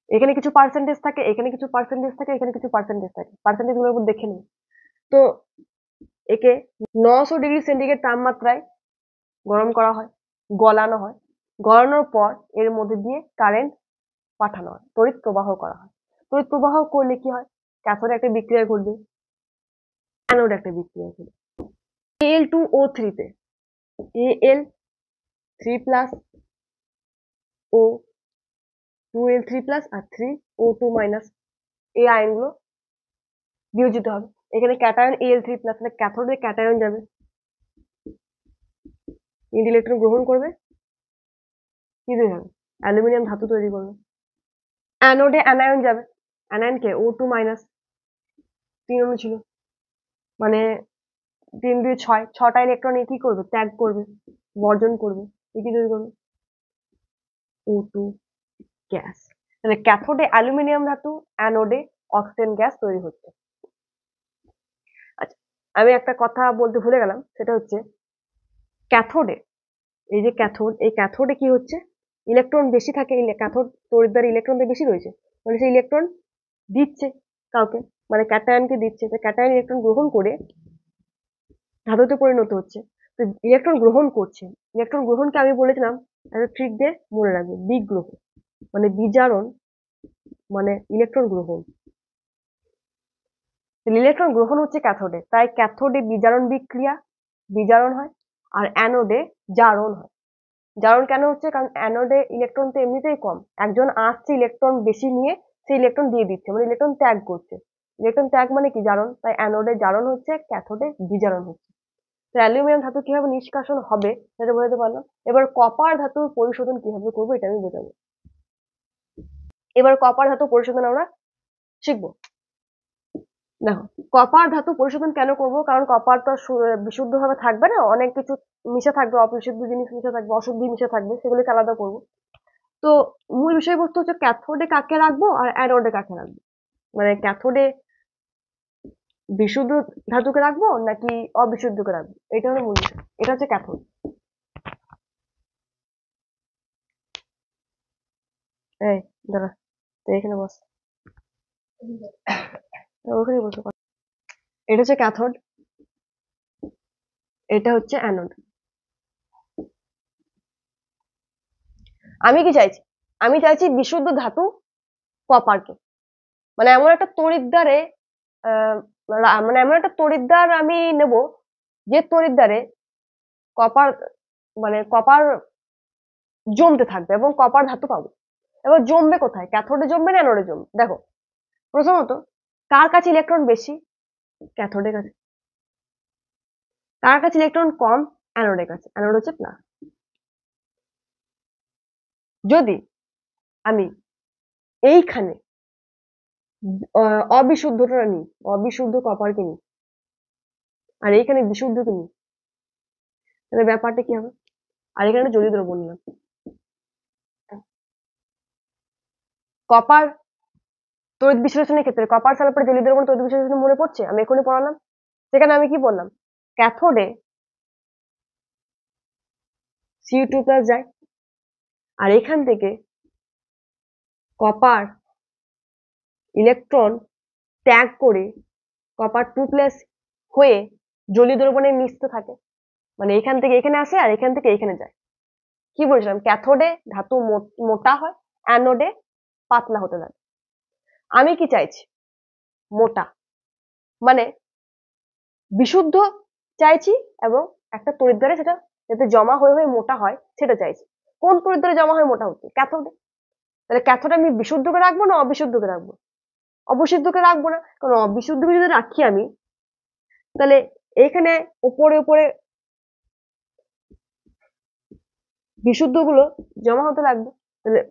[SPEAKER 1] এখানে কিছু পার্সেন্টেজ থাকে, এখানে কিছু পার্সেন্টেজ থাকে, এখানে কিছু পার্সেন্টেজ থাকে, পার্সেন্টেজ গুলোর উপর দেখে নিই। তো একে 900 ডিগ্রি সেন্টিগ্রেড তাপমাত্রায় গরম করা হয়, গলানো হয়, গলানোর পর এর মধ্যে দিয়ে কারেন্ট পাঠানো হয়, তড়িৎ প্রবাহ করা হয়। তড়িৎ প্রবাহ করলে কি হয়, ক্যাথোডে একটা বিক্রিয়া ঘটবে, অ্যানোডে একটা বিক্রিয়া ঘটবে। Al2O3 তে Al3+ ও 2Al3+ আর 3O2-, এই আয়নগুলো বিয়োজিত হবে। এখানে ক্যাটায়ন Al3+, মানে ক্যাথোডে ক্যাটায়ন যাবে, ইলেকট্রন গ্রহণ করবে, কি দিয়ে যাবে, অ্যালুমিনিয়াম ধাতু তৈরি করবে। অ্যানোডে অ্যানায়ন যাবে, অ্যানায়নকে O2-, 3 অণু ছিল, মানে 3 2 6, 6টা ইলেকট্রন কি করবে, ত্যাগ করবে, বর্জন করবে, কি তৈরি করবে, O2 গ্যাস। তাহলে ক্যাথোডে অ্যালুমিনিয়াম ধাতু, অ্যানোডে অক্সিজেন গ্যাস তৈরি হচ্ছে। আচ্ছা, আমি একটা কথা বলতে ভুলে গেলাম, সেটা হচ্ছে ক্যাথোডে, এই যে ক্যাথোড, এই ক্যাথোডে কি হচ্ছে, ইলেকট্রন বেশি থাকে, ক্যাথোড তড়িৎদ্বারে ইলেকট্রন বেশি রয়েছে, মানে সেই ইলেকট্রন দিচ্ছে কাউকে, মানে ক্যাটায়নকে দিচ্ছে, তো ক্যাটায়ন ইলেকট্রন গ্রহণ করে ধাতুতে পরিণত হচ্ছে। তো ইলেকট্রন গ্রহণ করছে, ইলেকট্রন গ্রহণকে আমি বলেছিলাম একটা ট্রিক দিয়ে মনে রাখবে, বিগ্রহণ মানে বিজারণ, মানে ইলেকট্রন গ্রহণ। ইলেকট্রন গ্রহণ হচ্ছে ক্যাথোডে, তাই ক্যাথোডে বিজারণ হয়, আর অ্যানোডে জারণ হয়। জারণ কেন হচ্ছে, কারণ অ্যানোডে ইলেকট্রন তো এমনিতেই কম, একজন আসছে ইলেকট্রন বেশি নিয়ে সেই ইলেকট্রন দিয়ে দিচ্ছে, মানে ইলেকট্রন ত্যাগ করছে। ইলেকট্রন ত্যাগ মানে কি, জারণ, তাই অ্যানোডে জারণ হচ্ছে, ক্যাথোডে বিজারণ হচ্ছে। তো অ্যালুমিনিয়াম ধাতু কিভাবে নিষ্কাশন হবে সেটা বোঝাতে পারলাম। এবার কপার ধাতুর পরিশোধন কিভাবে করবো এটা আমি বোঝাবো। এবার কপার ধাতু পরিশোধন আমরা শিখবো। দেখো, কপার ধাতু পরিশোধন কেন করব, কারণ কপার তো বিশুদ্ধ ভাবে থাকবে না, অনেক কিছু মিশে থাকবে, অবিশুদ্ধ জিনিস মিশে থাকবে, অশুদ্ধি মিশে থাকবে, সেগুলোকে আলাদা করব। তো মূল বিষয়বস্তু হচ্ছে ক্যাথোডে কাকে রাখবো আর অ্যানোডে কাকে রাখবো, মানে ক্যাথোডে বিশুদ্ধ ধাতুকে রাখবো নাকি অবিশুদ্ধকে রাখবো, এটা হলো মূল বিষয়। এটা হচ্ছে ক্যাথোড। এই দাঁড়া, এখানে বস, ওখানে বসো। এটা হচ্ছে ক্যাথোড, এটা হচ্ছে অ্যানোড। আমি কি চাইছি, আমি চাইছি বিশুদ্ধ ধাতু কপারকে, মানে এমন একটা তড়িৎদ্বারে মানে এমন একটা তড়িৎদ্বার আমি নেব, যে তড়িৎদ্বারে কপার, মানে কপার জমতে থাকবে এবং কপার ধাতু পাবো। এবার জমবে কোথায়, ক্যাথোডে জমবে না অ্যানোডে জমবে? দেখো, প্রথমত কার কাছে ইলেকট্রন বেশি, ক্যাথোডের কাছে। কার কাছে ইলেকট্রন কম, অ্যানোডের কাছে, অ্যানোড হচ্ছে প্লাস। যদি আমি এইখানে অবিশুদ্ধটা নিই, অবিশুদ্ধ কপারকে নিই, আর এইখানে বিশুদ্ধকে নিই, তাহলে ব্যাপারটা কি হবে? আর এখানে জড়িয়ে দ্রবণ নিলাম, কপার তড়িৎ বিশ্লেষণের ক্ষেত্রে কপার সালফার জলীয় দ্রবণ তড়িৎ বিশ্লেষণ মনে পড়ছে? আমি এখনই পড়ালাম। সেখানে আমি কি বললাম? ক্যাথোডে Cu2+ যায়, আর এখান থেকে কপার ইলেকট্রন ত্যাগ করে কপার 2+ হয়ে জলীয় দ্রবণে মিশতে থাকে, মানে এখান থেকে এখানে আসে আর এখান থেকে এখানে যায়। কি বলছিলাম? ক্যাথোডে ধাতু মোটা হয়, অ্যানোডে পাতলা হতে লাগে। আমি কি চাইছি? মোটা, মানে বিশুদ্ধ চাইছি, এবং একটা তড়িৎদ্বারে সেটা যাতে জমা হয়ে হয়ে মোটা হয় সেটা চাইছি। কোন তড়িৎদ্বারে জমা হয়ে মোটা হচ্ছে? ক্যাথোডে। তাহলে ক্যাথোডে আমি বিশুদ্ধকে রাখবো না অবিশুদ্ধকে রাখবো? অবিশুদ্ধকে রাখবো না, কারণ অবিশুদ্ধকে যদি রাখি আমি, তাহলে এখানে উপরে উপরে বিশুদ্ধ গুলো জমা হতে লাগবে, তাহলে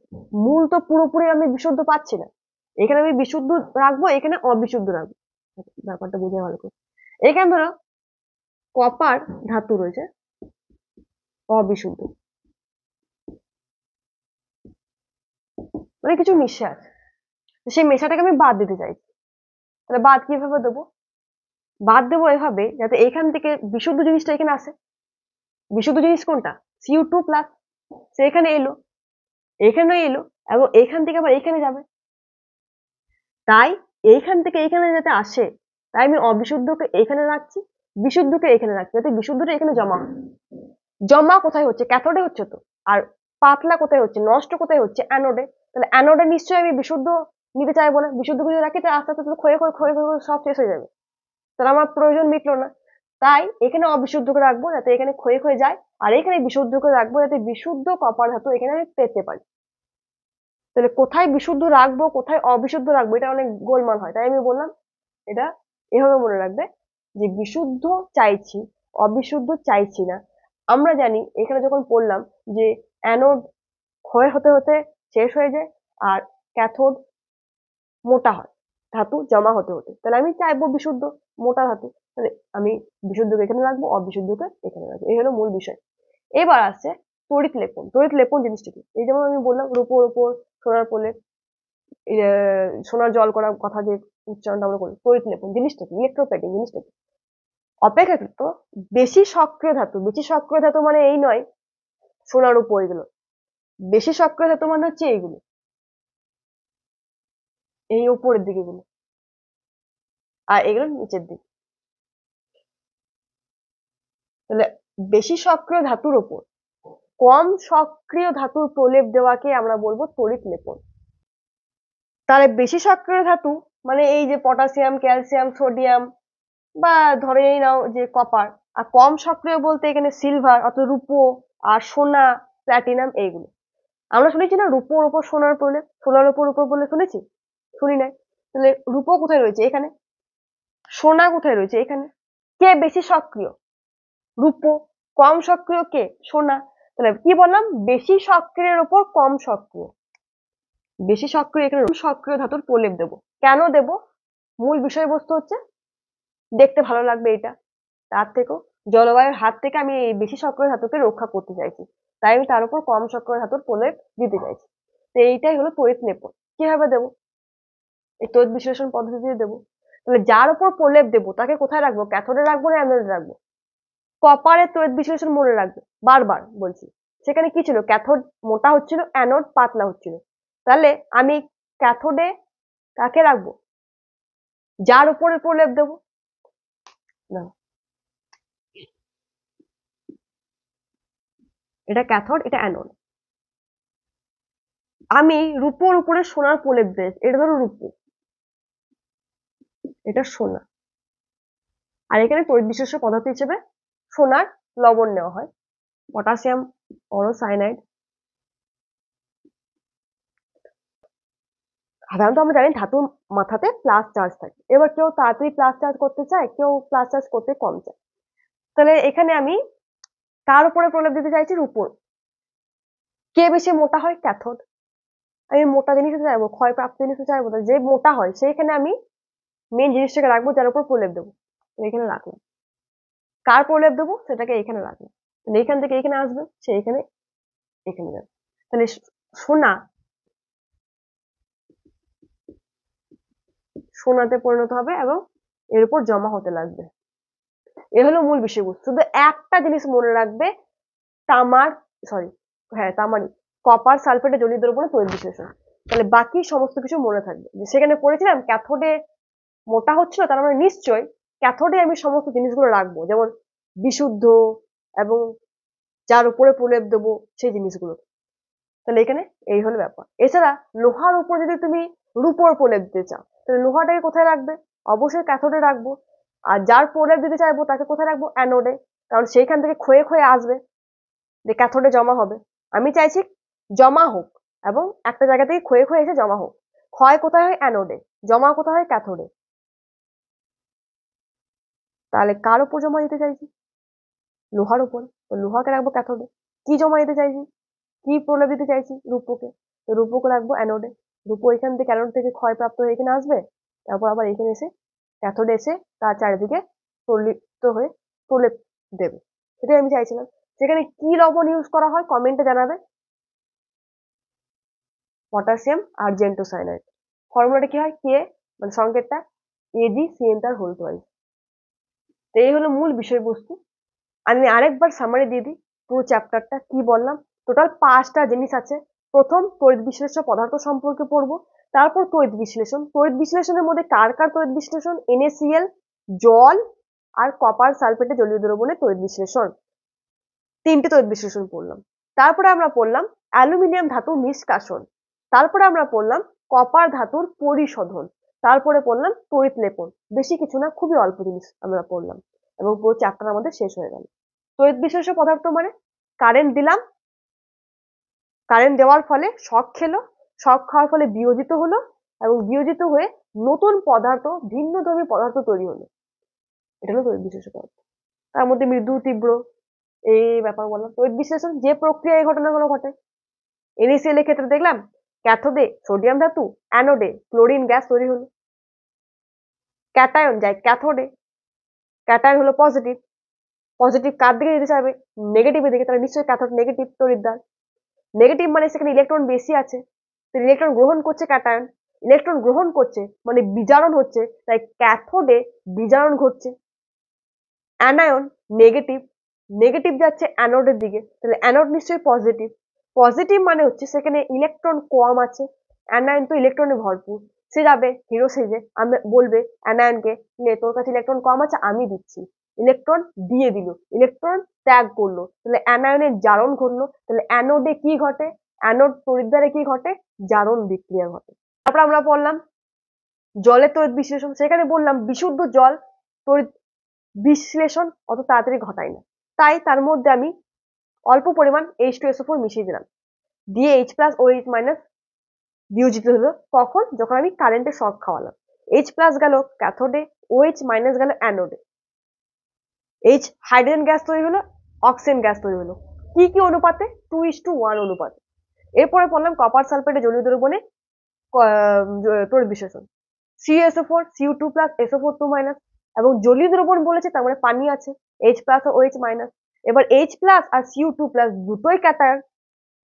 [SPEAKER 1] মূল তো পুরোপুরি আমি বিশুদ্ধ পাচ্ছি না। এখানে আমি বিশুদ্ধ রাখবো, এখানে অবিশুদ্ধ রাখবো। ব্যাপারটা বুঝে ভালো করে। এখানে ধরো কপার ধাতু রয়েছে অবিশুদ্ধ, মানে কিছু মিশে আছে, সেই মেশাটাকে আমি বাদ দিতে চাইছি। তাহলে বাদ কিভাবে দেবো? বাদ দেবো এভাবে যাতে এখান থেকে বিশুদ্ধ জিনিসটা এখানে আসে। বিশুদ্ধ জিনিস কোনটা? Cu2+, সে এখানে এলো, এখানে এলো, এবং এখান থেকে আবার এখানে যাবে। তাই এইখান থেকে এখানে যাতে আসে, তাই আমি অবিশুদ্ধকে এখানে রাখছি, বিশুদ্ধকে এখানে রাখছি, যাতে বিশুদ্ধটা এখানে জমা হয়। জমা কোথায় হচ্ছে? ক্যাথোডে হচ্ছে তো। আর পাতলা কোথায় হচ্ছে, নষ্ট কোথায় হচ্ছে? অ্যানোডে। তাহলে অ্যানোডে নিশ্চয়ই আমি বিশুদ্ধ নিতে চাইবো না, বিশুদ্ধ যদি রাখি তাহলে আস্তে আস্তে ক্ষয়ে ক্ষয়ে ক্ষয়ে ক্ষয়ে সব শেষ হয়ে যাবে, তাহলে আমার প্রয়োজন মিটলো না। তাই এখানে অবিশুদ্ধকে রাখবো যাতে এখানে ক্ষয়ে ক্ষয়ে যায়, আর এখানে বিশুদ্ধকে রাখবো যাতে বিশুদ্ধ কপার ধাতু এখানে আমি পেতে পারি। তাহলে কোথায় বিশুদ্ধ রাখবো কোথায় অবিশুদ্ধ রাখবো এটা অনেক গোলমাল হয়, তাই আমি বললাম এটা এভাবে মনে রাখবে যে বিশুদ্ধ চাইছি, অবিশুদ্ধ চাইছি না। আমরা জানি এখানে যখন পড়লাম যে অ্যানোড ক্ষয় হতে হতে শেষ হয়ে যায়, আর ক্যাথোড মোটা হয় ধাতু জমা হতে হতে, তাহলে আমি চাইবো বিশুদ্ধ মোটা ধাতু, তাহলে আমি বিশুদ্ধকে এখানে রাখবো, অবিশুদ্ধকে এখানে রাখবো। এই হলো মূল বিষয়। এবার আসছে তড়িৎ লেপন। তড়িৎ লেপন জিনিসটা কি? এই যেমন আমি বললাম রূপোর ওপর সোনার প্রলেপ, সোনার জল করার কথা যে উচ্চারণটা আমরা করি, তড়িৎ লেপন জিনিসটা কি? ইলেকট্রোপ্লেটিং জিনিসটা কি? অপেক্ষাকৃত বেশি সক্রিয় ধাতু, বেশি সক্রিয় ধাতু মানে এই নয় সোনার উপর এগুলো, বেশি সক্রিয় ধাতু মানে হচ্ছে এইগুলো, এই উপরের দিকে গুলো, আর এগুলো নিচের দিকে। তাহলে বেশি সক্রিয় ধাতুর উপর কম সক্রিয় ধাতুর প্রলেপ দেওয়াকে আমরা বলবো তড়িৎ লেপন। তাহলে বেশি সক্রিয় ধাতু মানে এই যে পটাশিয়াম, ক্যালসিয়াম, সোডিয়াম, বা ধরেই নাও যে কপার। আর কম সক্রিয় বলতে এখানে সিলভার অর্থাৎ রূপো, আর সোনা, প্ল্যাটিনাম, এইগুলো। আমরা শুনেছি না রূপোর উপর সোনার প্রলেপ, সোনার উপর রূপোর প্রলেপ শুনেছি? শুনি নাই। তাহলে রূপো কোথায় রয়েছে? এখানে। সোনা কোথায় রয়েছে? এখানে। কে বেশি সক্রিয়? রূপো। কম সক্রিয় কে? সোনা। তাহলে কি বললাম? বেশি সক্রিয়ের উপর কম সক্রিয়, বেশি সক্রিয় এখানে সক্রিয় ধাতুর প্রলেপ দেব। কেন দেব? মূল বিষয়বস্তু হচ্ছে দেখতে ভালো লাগবে এটা, তার থেকেও জলবায়ুর হাত থেকে আমি এই বেশি সক্রিয় ধাতুকে রক্ষা করতে চাইছি, তাই আমি তার উপর কম সক্রিয় ধাতুর প্রলেপ দিতে চাইছি। তো এইটাই হলো তড়িৎ লেপন। কিভাবে দেবো? এই তড়িৎ বিশ্লেষণ পদ্ধতি দিয়ে দেবো। তাহলে যার উপর প্রলেপ দেবো তাকে কোথায় রাখবো? ক্যাথোডে রাখবো না অ্যানোডে রাখবো? কপারের তড়িৎ বিশ্লেষণ মনে রাখবে, বারবার বলছি। সেখানে কি ছিল? ক্যাথোড মোটা হচ্ছিল, অ্যানোড পাতলা হচ্ছিল। তাহলে আমি ক্যাথোডে কাকে রাখবো? যার উপরে প্রলেপ দেবো। না, এটা ক্যাথোড, এটা অ্যানোড। আমি রূপোর উপরে সোনার প্রলেপ দিয়েছি, এটা ধরো রূপো, এটা সোনা, আর এখানে তড়িৎ বিশ্লেষ্য পদার্থ হিসেবে সোনার লবণ নেওয়া হয়, পটাশিয়াম অরোসায়ানাইড। সাধারণত আমরা জানি ধাতুর মাথাতে প্লাস চার্জ থাকে, এবার কেউ তাড়াতাড়ি প্লাস চার্জ করতে চায়, কেউ প্লাস চার্জ করতে কম চায়। তাহলে এখানে আমি কার উপরে প্রলেপ দিতে চাইছি? রূপোর। কে বেশি মোটা হয়? ক্যাথোড। আমি মোটা জিনিস চাইবো, ক্ষয়প্রাপ্ত জিনিস চাইবো না, যে মোটা হয় সেইখানে আমি মেন জিনিসটাকে রাখবো, যার উপর প্রলেপ দেবো। এখানে রাখলাম। কার প্রলেপ দেবো সেটাকে এখানে রাখবো। এখান থেকে এখানে আসবে, সে এখানে এখানে যাবে। তাহলে সোনা সোনাতে পরিণত হবে এবং এর উপর জমা হতে লাগবে। এ হলো মূল বিষয়বস্তু। শুধু একটা জিনিস মনে রাখবে, তামার সরি হ্যাঁ তামারই কপার সালফেটে জলীয় দ্রবণে তড়িৎ বিশ্লেষণ। তাহলে বাকি সমস্ত কিছু মনে থাকবে। সেখানে পড়েছিলাম ক্যাথোডে মোটা হচ্ছিল, তার মানে নিশ্চয়ই ক্যাথোডে আমি সমস্ত জিনিসগুলো রাখবো, যেমন বিশুদ্ধ এবং যার উপরে প্রলেপ দেবো সেই জিনিসগুলো। তাহলে এখানে এই হলো ব্যাপার। এছাড়া লোহার উপর যদি তুমি রূপোর প্রলেপ দিতে চাও, তাহলে লোহাটাকে কোথায় রাখবে? অবশ্যই ক্যাথোডে রাখবো। আর যার প্রলেপ দিতে চাইবো তাকে কোথায় রাখবো? অ্যানোডে। কারণ সেইখান থেকে ক্ষয়ে ক্ষয়ে আসবে, যে ক্যাথোডে জমা হবে। আমি চাইছি জমা হোক এবং একটা জায়গা থেকে ক্ষয়ে ক্ষয়ে এসে জমা হোক। ক্ষয় কোথায় হয়? অ্যানোডে। জমা কোথায় হয়? ক্যাথোডে। তাহলে কার উপর জমা দিতে চাইছি? লোহার উপর। তো লোহাকে রাখবো ক্যাথোডে। কি জমা দিতে চাইছি? কি প্রলেপ দিতে চাইছি? রূপোকে। তো রূপোকে রাখবো অ্যানোডে। রূপো এখান থেকে অ্যানোড থেকে ক্ষয়প্রাপ্ত হয়ে এখানে আসবে, তারপর আবার এখানে এসে ক্যাথোডে এসে তার চারিদিকে প্রলিপ্ত হয়ে প্রলেপ দেবে। সেটাই আমি চাইছিলাম। সেখানে কি লবণ ইউজ করা হয় কমেন্টে জানাবে। পটাশিয়াম আর্জেন্টোসায়ানাইড। ফর্মুলাটা কি হয়? কে মানে সংকেতটা AgCN তার হোল টুয়াইস। তো এই হলো মূল বিষয়বস্তু। আমি আরেকবার সামারি দিয়ে দিই পুরো চ্যাপ্টারটা কি বললাম। টোটাল 5টা জিনিস আছে। প্রথম তড়িৎ বিশ্লেষ্য পদার্থ সম্পর্কে পড়বো, তারপর তড়িৎ বিশ্লেষণ। তড়িৎ বিশ্লেষণের মধ্যে কার কার তড়িৎ বিশ্লেষণ? NaCl, জল আর কপার সালফেটে জলীয় দ্রবণে তড়িৎ বিশ্লেষণ। 3টে তড়িৎ বিশ্লেষণ পড়লাম। তারপরে আমরা পড়লাম অ্যালুমিনিয়াম ধাতুর নিষ্কাশন। তারপরে আমরা পড়লাম কপার ধাতুর পরিশোধন। তারপরে পড়লাম তড়িৎ লেপন। বেশি কিছু না, খুবই অল্প জিনিস আমরা পড়লাম এবং পুরো চ্যাপ্টার আমাদের শেষ হয়ে গেল। তড়িৎ বিশ্লেষ্য পদার্থ মানে কারেন্ট দিলাম, কারেন্ট দেওয়ার ফলে শক খেলো, শক খাওয়ার ফলে বিয়োজিত হলো এবং বিয়োজিত হয়ে নতুন পদার্থ, ভিন্নধর্মী পদার্থ তৈরি হলো। এটা হলো তড়িৎ বিশ্লেষ্য পদার্থ। তার মধ্যে মৃদু, তীব্র এই ব্যাপার বললাম। তড়িৎ বিশ্লেষণ যে প্রক্রিয়া এই ঘটনাগুলো ঘটে। NaCl এর ক্ষেত্রে দেখলাম ক্যাথোডে সোডিয়াম ধাতু, অ্যানোডে ক্লোরিন গ্যাস তৈরি হলো। ক্যাটায়ন যায় ক্যাথোডে, ক্যাটায়ন হলো পজিটিভ। পজিটিভ কার দিকে যেতে চাইবে? নেগেটিভের দিকে। তাহলে নিশ্চয়ই ক্যাথোড নেগেটিভ তড়িৎদ্বার। নেগেটিভ মানে সেখানে ইলেকট্রন বেশি আছে, ইলেকট্রন গ্রহণ করছে ক্যাটায়ন। ইলেকট্রন গ্রহণ করছে মানে বিজারণ হচ্ছে, তাই ক্যাথোডে বিজারণ ঘটছে। অ্যানায়ন নেগেটিভ, নেগেটিভ যাচ্ছে অ্যানোডের দিকে, তাহলে অ্যানোড নিশ্চয়ই পজিটিভ। পজিটিভ মানে হচ্ছে সেখানে ইলেকট্রন কম আছে, অ্যানায়ন তো ইলেকট্রনে ভরপুর। সে যাবে হিরো সেজে, আমি বলবে অ্যানায়নকে, নে তোর কাছে ইলেকট্রন কম আছে আমি দিচ্ছি। ইলেকট্রন দিয়ে দিল, ইলেকট্রন ত্যাগ করলো, তাহলে অ্যানায়নের জারণ ঘটলো। তাহলে অ্যানোডে কি ঘটে? অ্যানোড তড়িৎদ্বারে কি ঘটে? জারণ বিক্রিয়া ঘটে। তারপর আমরা পড়লাম জলের তড়িৎ বিশ্লেষণ। সেখানে বললাম বিশুদ্ধ জল তড়িৎ বিশ্লেষণ অত তাড়াতাড়ি ঘটায় না, তাই তার মধ্যে আমি অল্প পরিমাণ H2SO4 মিশিয়ে দিলাম, দিয়ে H+OH- বিয়োজিত হলো। কখন? যখন আমি কারেন্টের শক খাওয়ালাম। H+ গেল ক্যাথোডে, OH- গেল অ্যানোডে। H হাইড্রোজেন গ্যাস তৈরি হলো, অক্সিজেন গ্যাস তৈরি হলো। কি কি অনুপাতে? 2:1 অনুপাতে। এরপরে পড়লাম কপার সালফেটে জলীয় দ্রবণে তড়িৎ বিশ্লেষণ। CuSO4, Cu2+, SO4 2- এবং জলীয় দ্রবণ বলেছে, তার মানে পানি আছে, H+ ও OH-। এবার H+ আর Cu2+ দুটোই ক্যাটায়ন,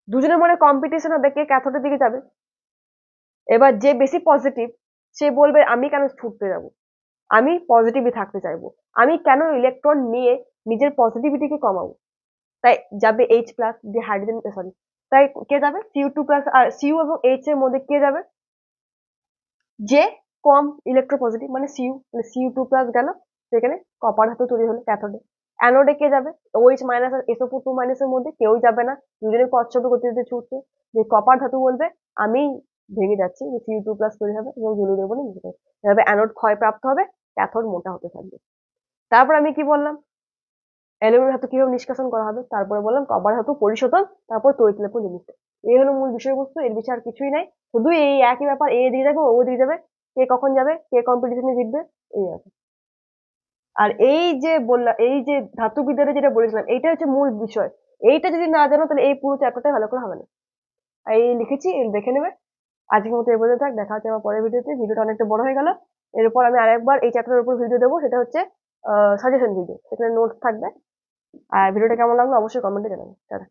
[SPEAKER 1] দুজনের মধ্যে কম্পিটিশন হবে কে ক্যাথোডের দিকে যাবে। এবার যে বেশি পজিটিভ সে বলবে আমি কেন ছুটতে যাব, আমি পজিটিভই থাকতে চাইবো, আমি কেন ইলেকট্রন নিয়ে নিজের পজিটিভিটিকে কমাবো, তাই যাবে H+ যে হাইড্রোজেন সরি, তাই কে যাবে? Cu2+ আর Cu এবং H এর মধ্যে কে যাবে? যে কম ইলেকট্রোপজিটিভ মানে Cu2+ গেল, সেখানে কপার ধাতু তৈরি হলো ক্যাথোডে। অ্যানোডে কে যাবে? OH- আর SO4 2- এর মধ্যে কেউই যাবে না, দুজনে পশ্চাৎ গতিতে ছুটছে। যে কপার ধাতু বলবে আমি ভেঙে যাচ্ছি, Cu2+ তৈরি হবে এবং জলীয় দ্রবণে মিশে যাবে। এভাবে অ্যানোড ক্ষয়প্রাপ্ত হবে, ক্যাথোড মোটা হতে থাকবে। তারপর আমি কি বললাম? অ্যালুমিনিয়াম ধাতু কিভাবে নিষ্কাশন করা হবে, তারপরে বললাম কপার ধাতু পরিশোধন, তারপর তড়িৎ লেপন জিনিসটা। এই হলো মূল বিষয়বস্তু, এর বিষয়ে আর কিছুই নাই। শুধু এই একই ব্যাপার, এ দিয়ে যাবে ও দিয়ে যাবে, কে কখন যাবে, কে কম্পিটিশনে জিতবে, এই ব্যাপার। আর এই যে বললাম, এই যে ধাতুবিদ্যাটা যেটা বলেছিলাম, এইটা হচ্ছে মূল বিষয়। এইটা যদি না জানো তাহলে এই পুরো চ্যাপ্টারটা ভালো করে হবে না। আর এই লিখেছি, দেখে নেবে। আজকের মতো এই পর্যন্ত থাক, দেখা হচ্ছে আমার পরের ভিডিওতে। ভিডিওটা অনেকটা বড় হয়ে গেল। এরপর আমি আরেকবার এই চ্যাপ্টারের উপর ভিডিও দেবো, সেটা হচ্ছে সাজেশন ভিডিও, সেখানে নোটস থাকবে। আর ভিডিওটা কেমন লাগলো অবশ্যই কমেন্টে জানাবেন। টাটা।